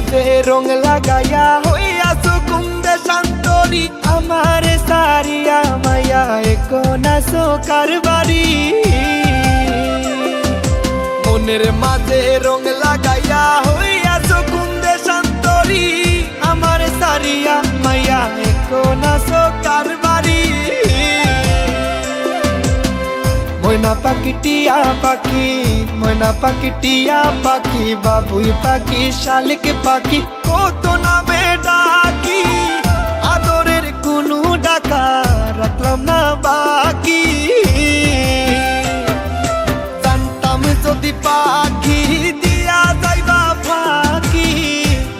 মাঝে রং লাগাইয়া হইয়াছো কুন্দে শান্তরি আমারে সারিয়া মায়া একোনা সোকার বাড়ি মনের মাঝে রং লাগাইয়া হইয়াছো কুন্দে শান্তরি আমারে সারিয়া মায়া একোনা সোকার বাড়ি ময়না পাখি টিয়া পাখি ময়না পাখি টিয়া পাখি বাবুই পাখি শালিক পাখি কত নামে ডাকি আদরের কোনো ডাকা রাখলাম না বাকি জানতাম যদি পাখি দিয়া যাইবা ফাঁকি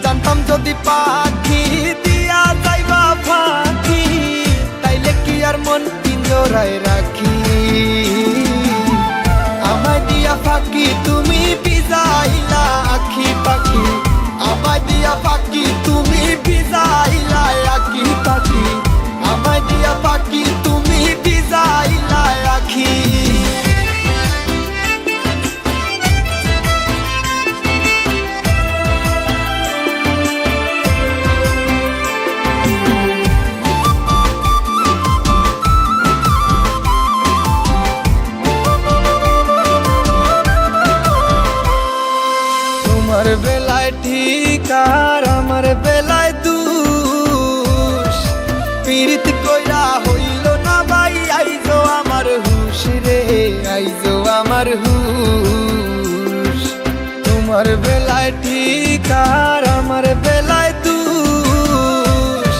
জানতাম যদি পাখি দিয়া যাইবা ফাঁকি তাইলে কি আর মন পিঞ্জরায় রাখি পাখি তুমি ভিজাইলা আখি পাখি আমায় দিয়া পাখি তুমি ভিজাইলা আখি পাখি আমায় দিয়া পাখি তুমি ভিজাইলা আখি আমার বেলায় ঠিক আর আমার বেলায় দুষ পীড়িত কইরা হইল না ভাই আইজো আমার হুশ রে আইজো আমার হুশ তোমার বেলায় ঠিক আর আমার বেলায় দুষ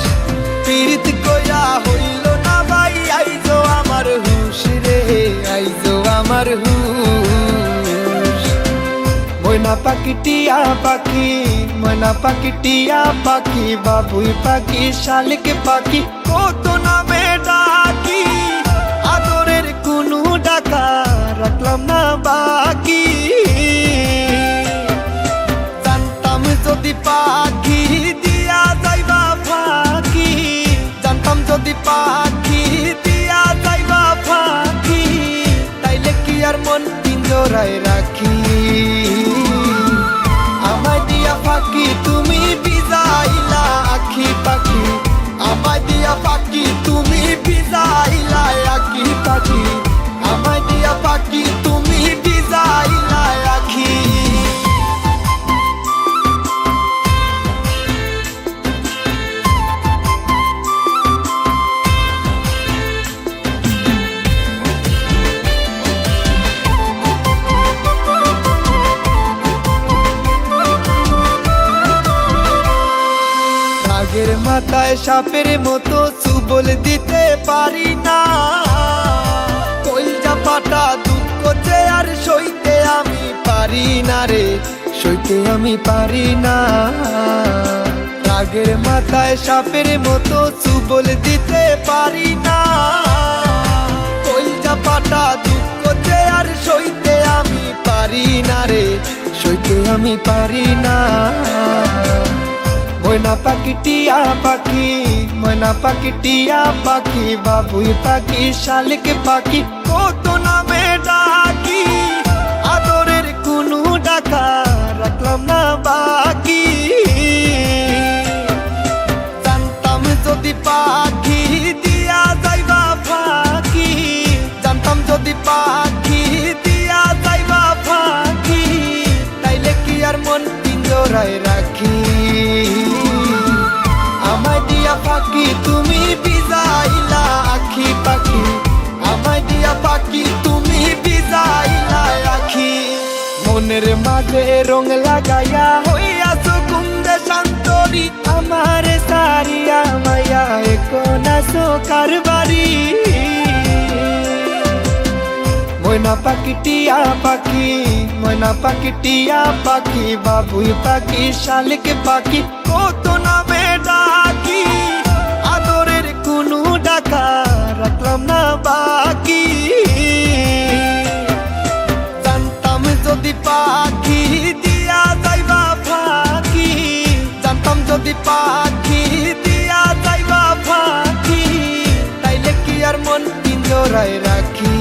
পীড়িত কইরা হইল না ভাই আইজো আমার হুশ রে আইজো আমার হুশ ময়না পাখি টিয়া পাখি ময়না পাখি টিয়া পাখি বাবুই পাখি শালিক পাখি কত নামে ডাকি আদরের কোনো ডাকা রাখলাম না বাকি জানতাম যদি পাখি দিয়া যাইবা ফাঁকি জানতাম যদি পাখি দিয়া যাইবা ফাঁকি তাইলে কি আর মন পিঞ্জরায় রাখি আমায় দিয়া পাখি তুমি ভিজাইলা আখি পাখি আমায় দিয়া পাখি তুমি ভিজাইলা আখি পাখি আমায় দিয়া পাখি তুমি ভিজাইলা আখি রাগের মাথায় সাপের মতো চুবল দিতে পারি না কইজা পাটা দুঃখ যে আর সইতে আমি পারি না রে সইতে আমি পারি না রাগের মাথায় সাপের মতো চুবল দিতে পারি না কইজা পাটা দুঃখ যে আর সইতে আমি পারি না রে সইতে আমি পারি না ময়না পাখি টিয়া পাখি ময়না পাখি টিয়া পাখি বাবুই পাখি শালিক পাখি কত নামে ডাকি আদরের কোনো ডাকা রাখলাম না বাকি জানতাম যদি পাখি দিয়া যাইবা ফাঁকি জানতাম যদি পাখি দিয়া যাইবা ফাঁকি তাইলে কি আর মন পিঞ্জরায় রাখি আমায় দিয়া পাখি তুমি ভিজাইলা আখি পাখি আমায় দিয়া পাখি তুমি ভিজাইলা আখি মনের মাঝে রং লাগাইয়া হইয়াছো কুন্দে শান্তরি আমারে সারিয়া মায়া একোনা সোকার বাড়ি ময়না পাখি টিয়া পাখি ময়না পাখি টিয়া পাখি বাবুই পাখি শালিক পাখি কত নামে ডাকি আদরের কোনো ডাকা রাখলাম না বাকি জানতাম যদি পাখি দিয়া যাইবা ফাঁকি জানতাম যদি পাখি দিয়া যাইবা ফাঁকি তাইলে কি আর মন পিঞ্জরায় রাখি